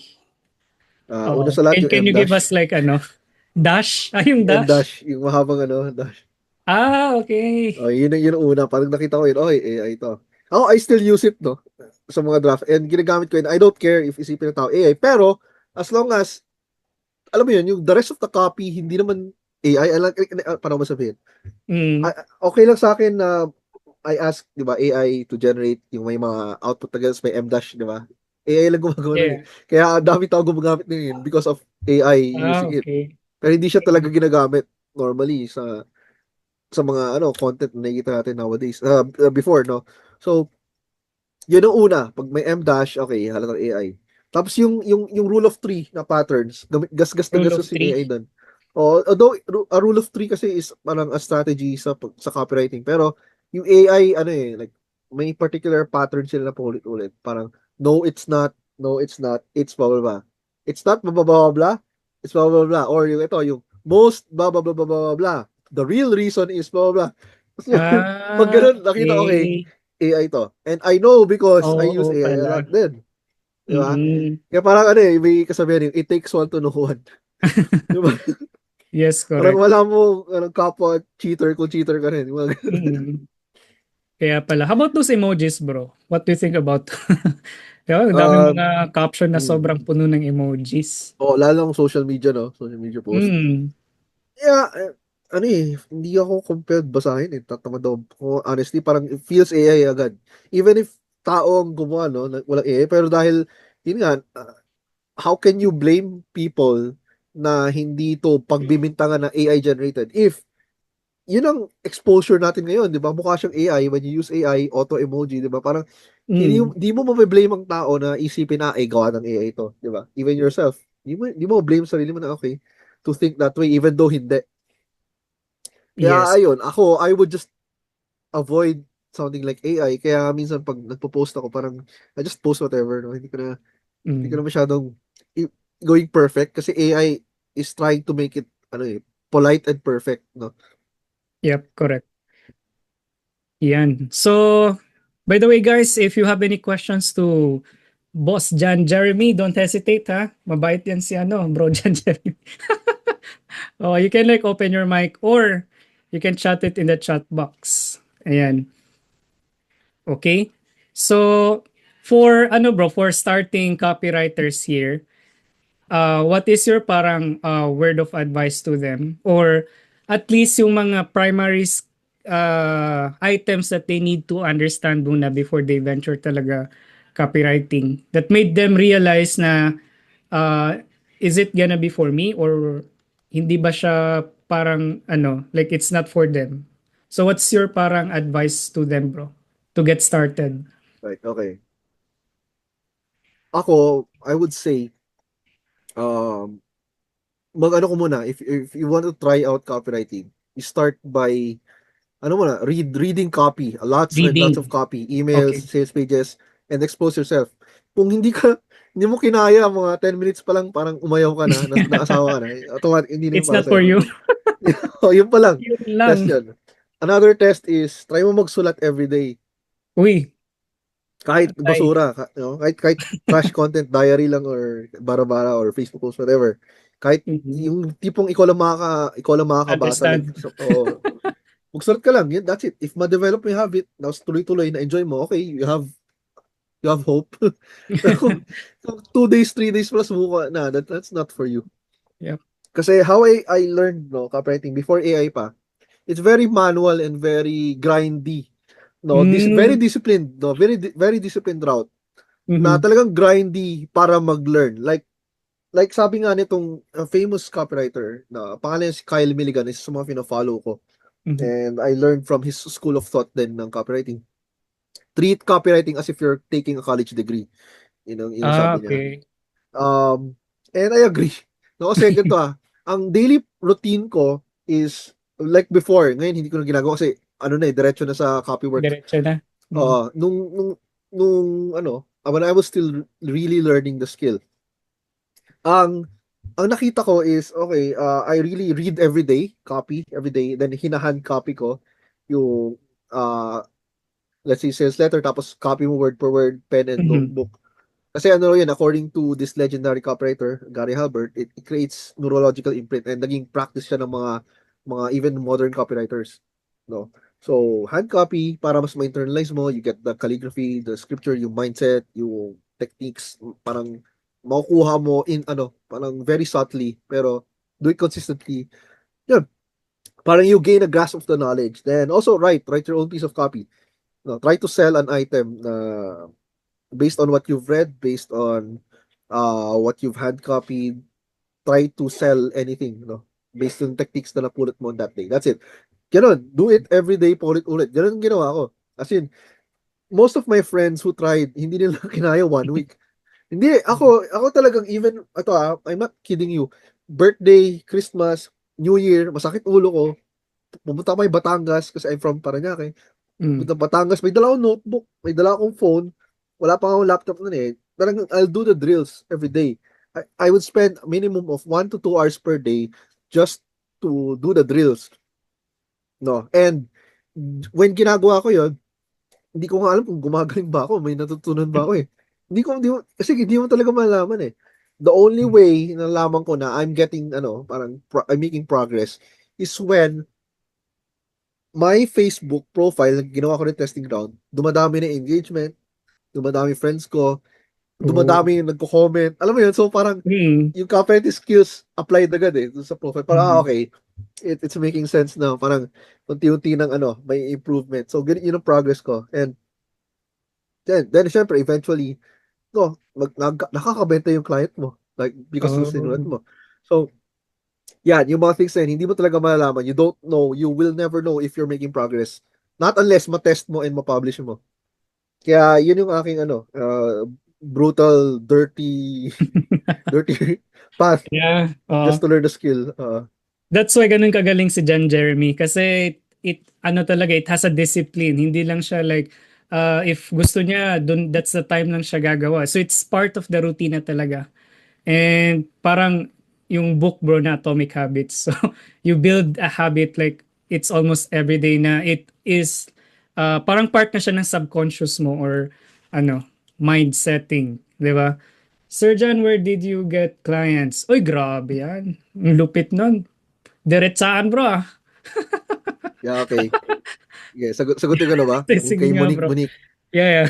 Una Oh, sa lahat yung can you give M-dash. us like ano? Dash? Yung Yung dash? M-dash, yung mahabang dash. Okay. Oh, yun ang una. Parang nakita ko yun, okay, AI to. Ako, I still use it, no? Sa mga draft. And ginagamit ko yun. I don't care if isipin ng tao AI. Pero, as long as, alam mo yun, yung the rest of the copy, hindi naman AI. Paano mo sabihin? Mm, Okay lang sa akin na I ask, di ba, AI to generate yung may mga output na ganun, may M-dash, di ba? AI lang gumagawa nun eh. yeah. Kaya ang dami tao gumagamit nun yun because of AI using it. Okay. Pero hindi siya talaga ginagamit normally sa mga content na nakikita natin nowadays before no. So yun ang una, pag may M dash, okay, halatang AI. Tapos yung rule of three na patterns, gasgas na Rule of gasgas yung AI three. doon. Although a rule of three kasi is parang a strategy sa copywriting, pero yung AI ano eh, like may particular pattern sila na paulit-ulit. Parang no it's not, no it's not, it's blah blah blah. It's not blah blah blah blah, it's blah blah blah. Or yung most blah blah blah blah blah blah. The real reason is blah blah blah. Tapos pag ganun, nakita okay, Okay. AI to. And I know because I use Oo AI a pala. lot din. Di ba? Mm. Kaya parang may kasabihan yung, it takes one to know one. Di ba? Yes, Parang correct. wala mo kapwa cheater kung cheater ka rin. Yung mga ganun. Mm. Kaya pala. How about those emojis, bro? What do you think about? Diba, ang daming Uh, mga caption na mm. sobrang puno ng emojis. Lalo ng social media, no? Social media post. Mm. Yeah, ano eh, hindi ako compelled basahin eh. Tatamad ako. Honestly, parang it feels AI agad. Even if tao ang gumawa, no? Walang AI. Pero dahil, yun nga, how can you blame people na hindi to pagbibintangan na AI generated if yun ang exposure natin ngayon, 'di ba? Mukha siyang AI when you use AI, auto emoji, 'di ba? Parang Mm. hindi mo mabe-blame ang tao na isipin na gawa ng AI to, 'di ba? Even yourself, hindi mo blame sarili mo na okay to think that way even though hindi. Kaya Yes. ayun, I would just avoid sounding like AI. Kaya minsan pag nagpo-post ako, parang I just post whatever, no? Hindi ko Mm. na masyadong going perfect kasi AI is trying to make it polite and perfect, no? Yep, correct. Yan. So, by the way, guys, if you have any questions to Boss John Jeremy, don't hesitate ha. Mabait yan si Bro John Jeremy. Oh, you can like open your mic or you can chat it in the chat box. Ayan. Okay? So, for bro, for starting copywriters here, what is your parang word of advice to them? Or at least yung mga primary items that they need to understand muna before they venture talaga copywriting that made them realize na uh, is it gonna be for me or hindi ba siya parang like it's not for them. So what's your parang advice to them, bro, to get started? Right, okay. Ako, I would say, um, mag-ano ko muna, if you want to try out copywriting, you start by, reading copy, lots and lots of Reading. copy, emails, Okay. sales pages, and expose yourself. Kung hindi mo kinaya, mga 10 minutes pa lang, parang umayaw ka na, naasawa ka na, automatic, hindi na yung It's para not for sa'yo. you. Yun pa lang, Yun test lang. yun. Another test is, try mo magsulat every day. Uy, Kahit ay. basura, kahit trash content, diary lang or bara-bara or Facebook post, whatever. Kahit Mhm. yung tipong ikaw lang makakabasa, like, Understand. so, magsulat ka lang, yun, that's it. If ma-develop mo yung habit, tapos tuloy-tuloy, na-enjoy mo, okay, you have hope. Pero kung 2 days, 3 days plus mo na, that's not for you. Yep. Kasi how I learned, no, copywriting before AI pa, it's very manual and very grindy. No, this very Mm, disciplined, no, very disciplined route na mhm, talagang grindy para mag-learn. Like sabi nga nitong famous copywriter na pangalan niya si Kyle Milligan, isa sa mga fina-follow ko. mhm. And I learned from his school of thought din ng copywriting. Treat copywriting as if you're taking a college degree. Yun ang Ah, sabi niya. okay. Um, and I agree. No, kasi ganito ang daily routine ko is like before. Ngayon, hindi ko na ginagawa kasi ano na diretso na sa copy work. Diretso na. Mhm. When I was still really learning the skill, ang ang nakita ko is, okay, I really read every day, copy every day, then hinahand copy ko yung, uh, let's say, sales letter, tapos copy mo word per word, pen and Mhm. notebook. Kasi ano yun, according to this legendary copywriter, Gary Halbert, it creates neurological imprint and naging practice siya ng mga even modern copywriters. No? So, hand copy, para mas ma-internalize mo, you get the calligraphy, the scripture, yung mindset, yung techniques, parang makukuha mo parang very subtly, pero do it consistently. Yun, parang you gain a grasp of the knowledge. Then also write your own piece of copy. No, try to sell an item na based on what you've read, based on what you've hand copied, try to sell anything, based on techniques na napulot mo on that day. That's it. Ganon, do it every day, paulit-ulit. Ganon ang ginawa ko. As in, most of my friends who tried, hindi nila kinaya 1 week. Hindi, ako talagang even, I'm not kidding you. Birthday, Christmas, New Year, masakit ulo ko. Pumunta ako may Batangas kasi I'm from Parañaque. Mm. Punta Batangas, may dala akong notebook, may dala akong phone. Wala pa akong laptop nun eh. Talagang I'll do the drills every day. I would spend a minimum of 1 to 2 hours per day just to do the drills. No? And when ginagawa ko yon, hindi ko nga alam kung gumagaling ba ako, may natutunan ba ako eh. Kasi hindi mo talaga malaman eh. The only way na nalaman ko na I'm getting, I'm making progress is when my Facebook profile, ginawa ko rin testing ground, dumadami na engagement, dumadami friends ko, Oo. dumadami yung nagko-comment. Alam mo yun? So parang Mm. yung copywriting skills applied agad eh dun sa profile. Parang, Mhm. okay, it's making sense na parang unti-unti ng may improvement. So ganun yun ang progress ko. And then syempre, eventually, nakakabenta yung client mo. Like, because ng sinulat Oh. mo. So, yan, yung mga things na yun, hindi mo talaga malalaman. You don't know, you will never know if you're making progress. Not unless ma-test mo and ma-publish mo. Kaya yun yung aking brutal, dirty, dirty path Yeah. just to learn the skill. That's why ganun kagaling si John Jeremy kasi ano talaga, it has a discipline. Hindi lang siya like if gusto niya, that's the time lang siya gagawa. So it's part of the routine na talaga. And parang yung book bro na Atomic Habits. So you build a habit like it's almost every day na it is parang part na siya ng subconscious mo or ano, mind setting, 'di ba? Sir John, where did you get clients? Uy, grabe yan. Ang lupit nun. Diretsaan bro ah. Yeah, okay. Yeah, sagutin ko na ba? Yung Sige kay nga Monique, bro. Monique. Yeah, yeah.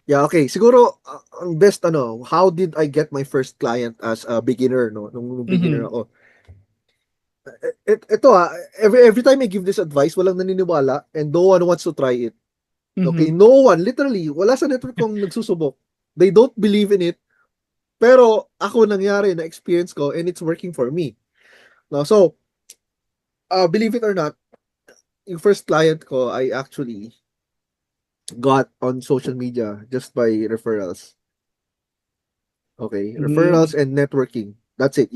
Yeah, okay. Siguro, ang best, how did I get my first client as a beginner, no? Nung beginner Mhm. ako. Ito every time I give this advice, walang naniniwala and no one wants to try it. Okay, Mhm. no one, literally, wala sa network kong nagsusubok. They don't believe in it, pero ako nangyari na experience ko and it's working for me. No, so, believe it or not, yung first client ko, I actually got on social media just by referrals. Okay, referrals Mm. and networking. That's it.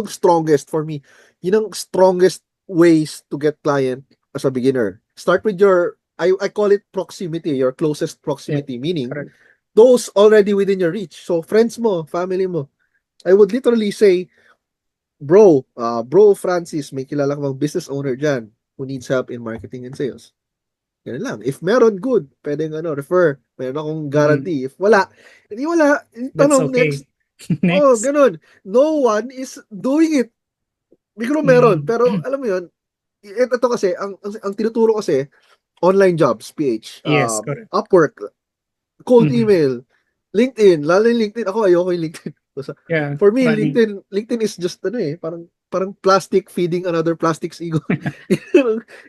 Strongest for me. Yun ang strongest ways to get client as a beginner. Start with I call it proximity, your closest Yeah, proximity, meaning correct. those already within your reach. So friends mo, family mo. I would literally say, bro Francis, may kilala ka bang business owner dyan who needs help in marketing and sales. Ganun lang. If meron, good. Pwedeng refer. Meron akong Mhm. guarantee. If wala, hindi wala. That's Tanong okay. next. Oh, Next. ganun. No one is doing it. Bigro meron. Mhm. Pero alam mo yun, ito kasi, ang tinuturo kasi, online jobs, PH, Yes, correct. Upwork, cold Mhm. email, LinkedIn, lalo yung LinkedIn. Ako, ayoko yung LinkedIn. Yeah, For me, funny. LinkedIn is just ano eh, parang plastic feeding another plastic's ego.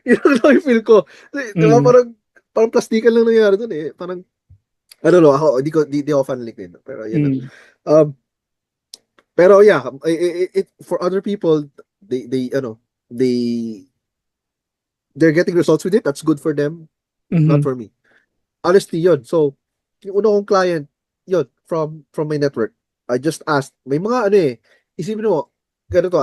Yun lang yung feel ko. Di ba, Mm. parang plastikan lang nangyari dun eh. Parang, I don't know, ako, di ako fan ng LinkedIn. Pero yun lang. Mm. Um, pero yeah, for other people, ano, they, they're getting results with it. That's good for them, not Mhm. for me. Honestly, yun. So, yung una kong client, yun, from my network. I just asked, may mga ano eh, isipin mo, ganito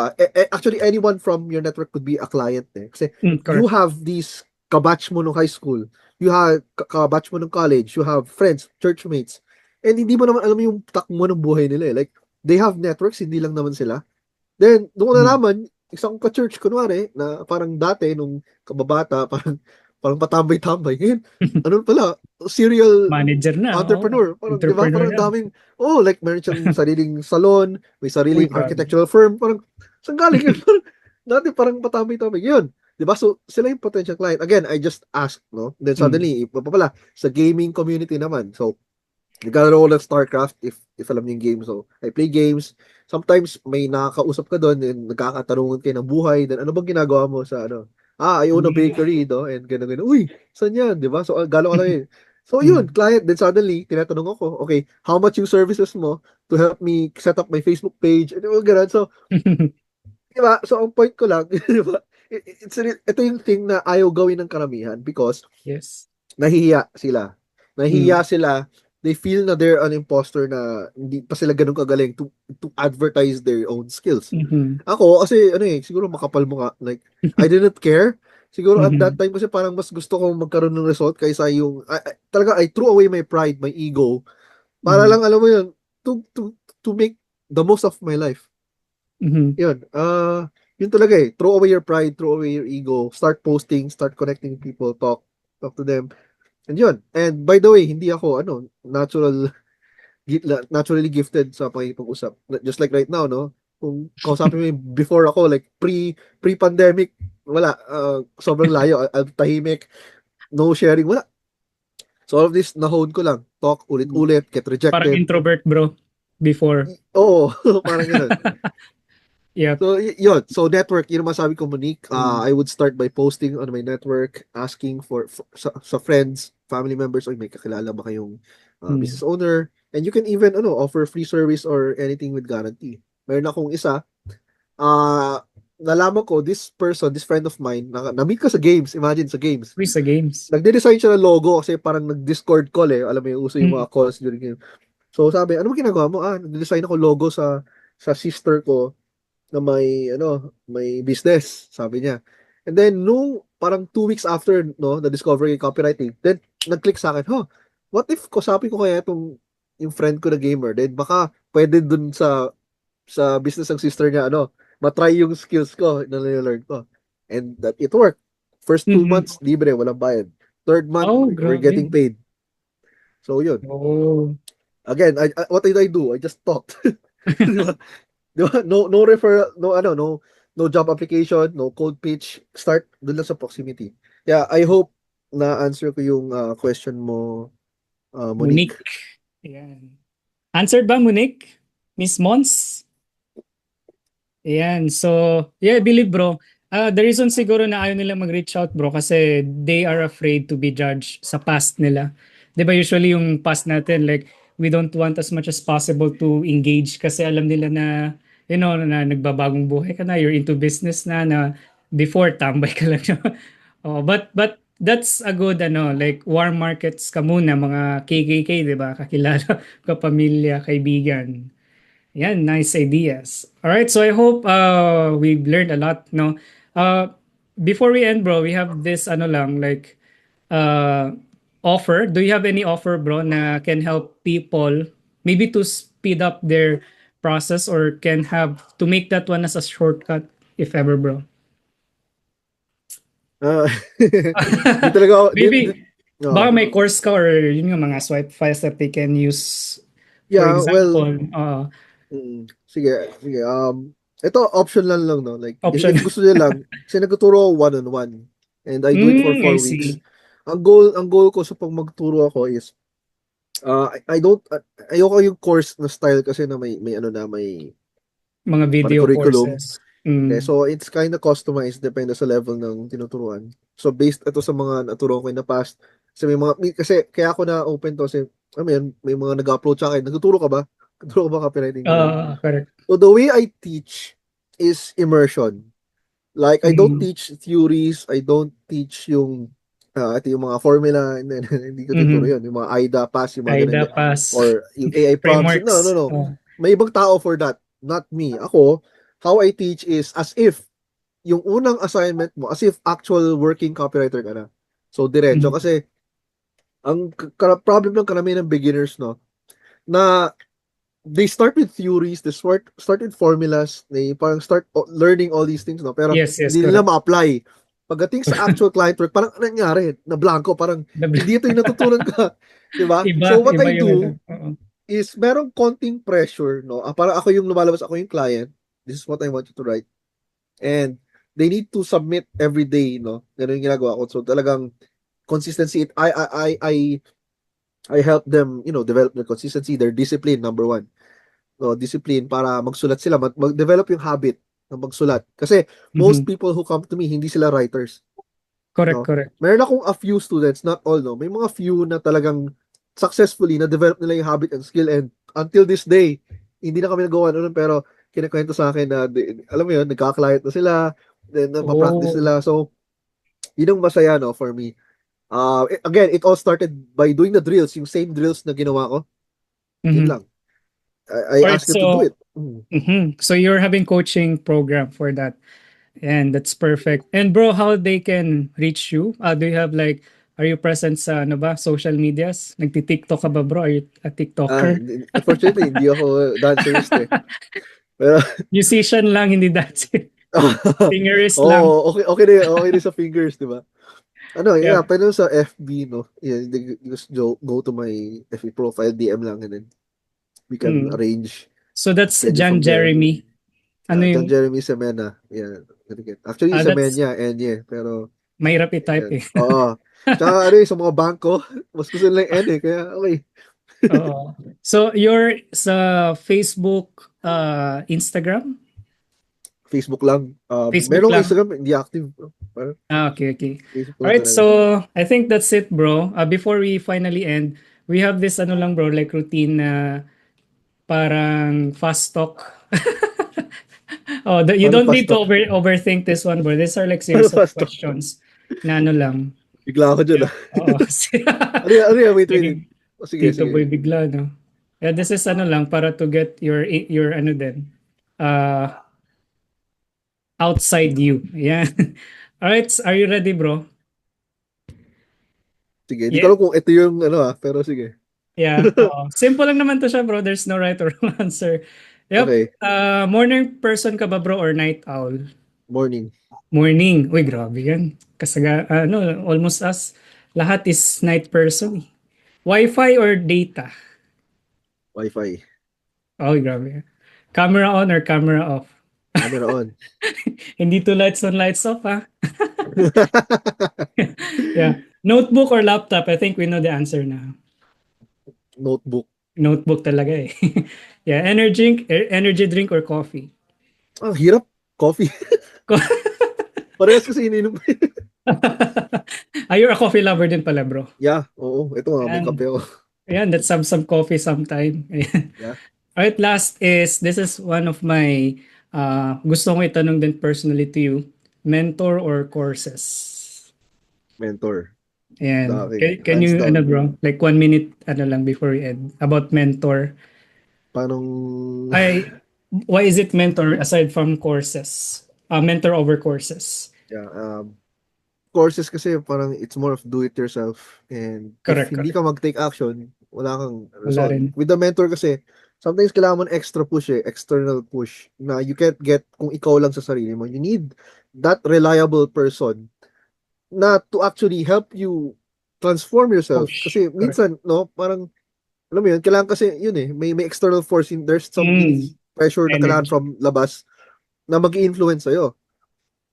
actually anyone from your network could be a client eh. Kasi you Correct. have these kabatch mo nung high school, you have kabatch mo nung college, you have friends, churchmates, and hindi mo naman alam yung takbo ng buhay nila eh. Like, they have networks, hindi lang naman sila. Then, doon ko Mm. nalaman, isang ka-church, kunwari, na parang dati, nung kababata, parang patambay-tambay. Ngayon, ano pala, serial Manager na, oo. entrepreneur. Parang, di ba? Entrepreneur Parang na. daming, like, meron siyang sariling salon, may Uy, sariling grabe. architectural firm. Parang, saan galing yun? Parang, dati parang patambay-tambay. Yun. Di ba? So, sila yung potential client. Again, I just asked, no? Then Mm. suddenly, iba pa pala, sa gaming community naman. So, nagkaroon ako ng StarCraft if alam niyo yung game. So, I play games. Sometimes may nakakausap ka doon and nagkakatanungan kayo ng buhay. Then ano bang ginagawa mo sa ano? I own a bakery, no? And gano'n. Uy, saan yan? Di ba? So, gano'n ka lang yun. So, yun, Mm. client. Then suddenly, tinatanong ako, okay, how much yung services mo to help me set up my Facebook page? And gano'n. So, di ba? So, ang point ko lang, di ba? Ito yung thing na ayaw gawin ng karamihan because Yes. nahihiya sila. Nahihiya Mm. sila. They feel na they're an imposter na hindi pa sila ganun kagaling to advertise their own skills. Mhm. Ako, kasi ano eh, siguro makapal mo nga. Like, I didn't care. Siguro at that Mhm. time kasi parang mas gusto kong magkaroon ng result kaysa yung, talaga, I threw away my pride, my ego, para Mhm. lang, alam mo yun, to make the most of my life. Mhm. Yun, yun talaga eh. Throw away your pride, throw away your ego, start posting, start connecting with people, talk to them. And yun. And by the way, hindi ako naturally gifted sa pakikipag-usap. Just like right now, no? Kung kausapin mo yung before ako, like pre-pandemic, wala. Sobrang layo. Tahimik. No sharing. Wala. So all of this, na-hone ko lang. Talk ulit-ulit, get Parang rejected. introvert, bro, before. Oo, parang ganun. Yep. So, yun. So, network, yun ang masabi ko, Monique. Mm. I would start by posting on my network, asking sa friends, family members, may kakilala ba kayong Mm. business owner? And you can even, offer free service or anything with guarantee. Meron akong isa, nalaman ko, this friend of mine, na-meet ko sa games, imagine sa games. Uy, sa games. Nagde-design siya ng logo kasi parang nag-Discord call eh. Alam mo yung uso yung Mm. mga calls during game. So, sabi, ano ba ginagawa mo? Nag-design ako logo sa sister ko na may business, sabi niya. And then, nung parang 2 weeks after, no, na-discover yung copywriting, then, nag-click sa akin, what if kusapin ko kaya yung friend ko na gamer, then baka pwede dun sa business ng sister niya, matry yung skills ko na learn ko. And that it worked. First 2 months, Mhm. libre, walang bayad. Third month, Oh, we're getting grabe. paid. So, yun. Oh. Again, what did I do? I just talked. Di ba? Di ba? No referral, no job application, no cold pitch. Start doon lang sa proximity. Yeah, I hope na answer ko yung question mo, Monique. Monique. Ayan. Answered ba, Monique? Miss Mons? Ayan. So, yeah, I believe, bro. The reason siguro na ayaw nila mag-reach out, bro, kasi they are afraid to be judged sa past nila. Di ba usually yung past natin, like, we don't want as much as possible to engage kasi alam nila na, na nagbabagong buhay ka na, you're into business na before, tambay ka lang. Oh, but that's a good, like, warm markets ka muna, mga KKK, di ba? Kakilala, kapamilya, kaibigan. Yeah, nice ideas. All right, so I hope we've learned a lot, no? Uh Before we end, bro, we have this lang like uh offer. Do you have any offer, bro, na can help people maybe to speed up their process or can have to make that one as a shortcut if ever, bro? Uh, di talaga ako, Maybe baka oh. may course ka or yun nga mga swipe files that they can use. For Yeah, well, example, sige, sige. Ito optional lang, no? Like, if option. gusto niya lang, kasi nagtuturo ako one-on-one. And I do it for I 4 weeks. see. Ang goal ko sa pag magturo ako is I don't, ayoko yung course na style kasi na may ano na, may Mga parang video curriculum. courses. Okay, Mm. so it's kind of customized depende sa level ng tinuturuan. So based ito sa mga naturuan ko in the past, kasi kasi kaya ako na open to kasi alam mo yun, may mga nag-upload sa akin, nagtuturo ka ba? Nagtuturo ka ba copywriting? Ganun. Correct. So the way I teach is immersion. Like I don't Mm. teach theories, I don't teach yung ito yung mga formula, hindi, hindi ko tinuturo Mhm. yun. Yung mga AIDA, pass, yung mga ganun, AIDA hindi. pass Or yung AI prompts. No, no, frameworks. no. May ibang tao for that, not me. Ako, how I teach is as if yung unang assignment mo, as if actual working copywriter ka na. So, diretso. Mhm. Kasi, ang problem ng karamihan ng beginners, no, na they start with theories, they start with formulas, they parang start learning all these things, no, pero Yes, hindi nila correct. ma-apply. Pagdating sa actual client work, parang ano nangyari? Na blanco, parang hindi ito yung natutunan ka. Di ba? So, what Iba I yung ano. do Oo. is merong konting pressure, no? Parang ako yung lumalabas, ako yung client. This is what I want you to write. And they need to submit every day, no? Ganun yung ginagawa ko. So talagang consistency. I help them, develop their consistency, their discipline, number one. No, discipline para magsulat sila, mag-develop yung habit ng magsulat. Kasi most Mhm. people who come to me, hindi sila writers, Correct, no? correct. Meron akong a few students, not all, no? May mga few na talagang successfully na-develop nila yung habit and skill and until this day, hindi na kami nagawa nun, pero kinikwento sa akin na, alam mo yun, nagka-client na sila, then napapractice Oh. nila. So, yun ang masaya, no, for me. Again, it all started by doing the drills, yung same drills na ginawa ko. Yun Mhm. lang. I Alright, asked them to do so it. Mm. so you're having coaching program for that. And that's perfect. And bro, how they can reach you? Do you have like, are you present sa ano ba, social medias? Nagti-TikTok ka ba bro? Are you a TikToker? Unfortunately, hindi ako dancerist eh. Pero, Musician lang, hindi dancing. Singerist lang. oh, okay din sa fingers, di ba? Ano, Yeah. yeah, pero sa FB, no? Yeah, just go to my FB profile, DM lang, and then we can Mm. arrange So that's schedule Jan from there. Jeremy. Ano John yung, Jeremy Semena. Yeah. Actually, that's, Semenya, Enye. Pero, mahirap i-type yeah. eh. Oo. Tsaka, ano sa mga bangko, mas gusto nila yung N eh. Kaya, okay. Oo. So you're sa Facebook, Instagram? Facebook lang. Facebook Merong lang. Instagram, hindi active. Parang Okay, okay. Facebook All lang right, talaga. so I think that's it, bro. Before we finally end, we have this ano lang, bro, like routine na parang fast talk. You Paano don't fast need to talk? overthink this one, bro. These are like Paano series of fast talk? questions na ano lang. Bigla ako dyan Yeah. ah. Oo. Ano yan? Wait. Naging O, sige, Tito sige. Boy bigla, no? Yeah, this is ano lang para to get your ano din. Uh, outside you. Yeah. All right, are you ready, bro? Sige, hindi ko Yeah. alam kung ito yung ano pero sige. Yeah. Oo. Simple lang naman to siya, bro. There's no right or wrong answer. Yep. Okay, Morning person ka ba, bro, or night owl? morning. Morning. Uy, grabe yan. Kasaga, almost us. Lahat is night person. Wi-Fi or data? Wi-Fi. Oh, grabe. Camera on or camera off? Camera on. Hindi to lights on, lights off, ha? Yeah. Notebook or laptop? I think we know the answer na. Notebook. Notebook talaga eh. Yeah. Energy drink or coffee? Hirap. Coffee. Parehas kasi ininom. You're a coffee lover din pala, bro. Yeah, oo. Ito nga, may Ayan. kape ako. Ayan, let's have some coffee sometime. Ayan. Yeah, Alright, this is one of my, gusto kong itanong din personally to you. Mentor or courses? mentor. Ayan. Daki. Can Hands you, ano down. bro, like 1 minute, ano lang before we end, about mentor. Paanong... Why is it mentor aside from courses? Mentor over courses. Yeah, courses kasi parang it's more of do it yourself and if Correct, hindi correct. ka mag-take action, wala kang Wala result. rin. With the mentor kasi, sometimes kailangan mo ng extra push external push na you can't get kung ikaw lang sa sarili mo. You need that reliable person na to actually help you transform yourself. Push. Kasi Correct. minsan, no, parang, alam mo yun, kailangan kasi, yun may external force, there's some Mm, pressure na kailangan energy. from labas na mag-influence sa'yo.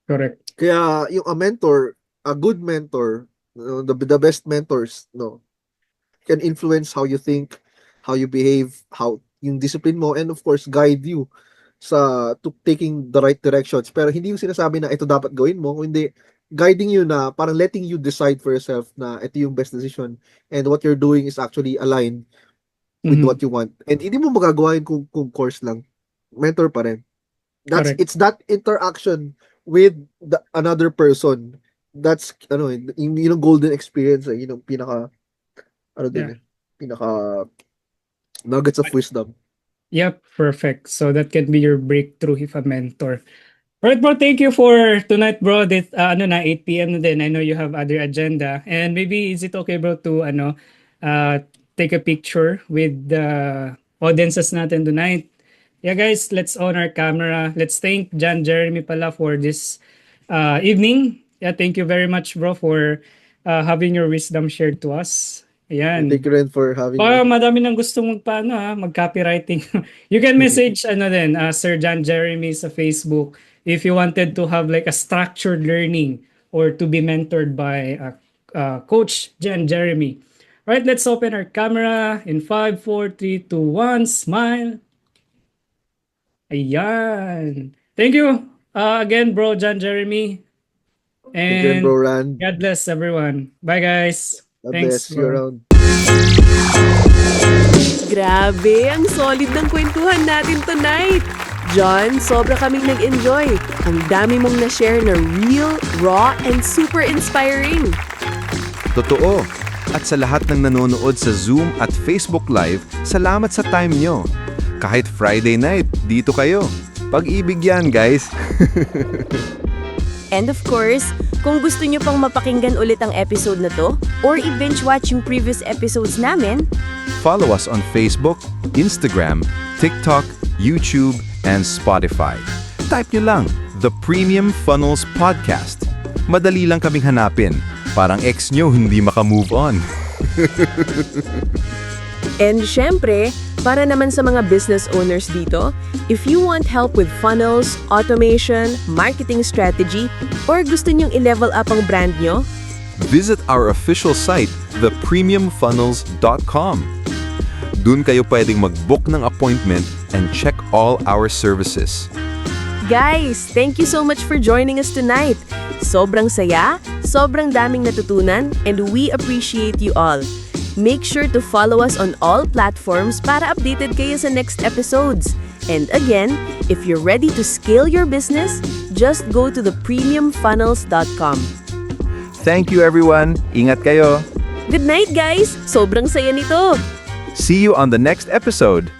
Correct. Kaya yung a mentor, a good mentor, the best mentors, no, can influence how you think, how you behave, how yung discipline mo, and of course, guide you to taking the right directions. Pero hindi yung sinasabi na ito dapat gawin mo, hindi guiding you na parang letting you decide for yourself na ito yung best decision and what you're doing is actually aligned with Mhm. what you want. And hindi mo magagawa yun kung course lang. Mentor pa rin. Correct. It's that interaction with another person. That's yung golden experience, yun yung pinaka Yeah. pinaka nuggets of wisdom. Yep, perfect. So that can be your breakthrough if a mentor. Alright, bro, thank you for tonight, bro. This, 8 p.m. na din. I know you have other agenda. And maybe is it okay, bro, to take a picture with the audiences natin tonight? Yeah, guys, let's on our camera. Let's thank John Jeremy pala for this evening. Yeah, thank you very much, bro, for having your wisdom shared to us. Ayan. Thank you rin for having Baka me. madami nang gusto mag-copywriting. You can message Sir John Jeremy sa Facebook if you wanted to have like a structured learning or to be mentored by Coach John Jeremy. Right, let's open our camera in 5, 4, 3, 2, 1. Smile. Ayan. Thank you again, bro, John Jeremy. Thank you rin, And bro, Ran. God bless everyone. Bye, guys. God Thanks, bless you bro. around. Grabe, ang solid ng kwentuhan natin tonight. John, sobra kaming nag-enjoy. Ang dami mong na-share na real, raw, and super inspiring. Totoo. At sa lahat ng nanonood sa Zoom at Facebook Live, salamat sa time nyo. Kahit Friday night, dito kayo. Pag-ibig yan, guys. And of course, kung gusto nyo pang mapakinggan ulit ang episode na to, or i-binge watch yung previous episodes namin, Follow us on Facebook, Instagram, TikTok, YouTube, and Spotify. Type nyo lang, The Premium Funnels Podcast. Madali lang kaming hanapin. Parang ex nyo hindi makamove on. And syempre, para naman sa mga business owners dito, if you want help with funnels, automation, marketing strategy, or gusto nyong i-level up ang brand nyo, Visit our official site, thepremiumfunnels.com. Doon kayo pwedeng mag-book ng appointment and check all our services. guys, thank you so much for joining us tonight. Sobrang saya, sobrang daming natutunan, and we appreciate you all. Make sure to follow us on all platforms para updated kayo sa next episodes. And again, if you're ready to scale your business, just go to thepremiumfunnels.com. Thank you everyone. Ingat kayo. Good night, guys! Sobrang saya nito! See you on the next episode.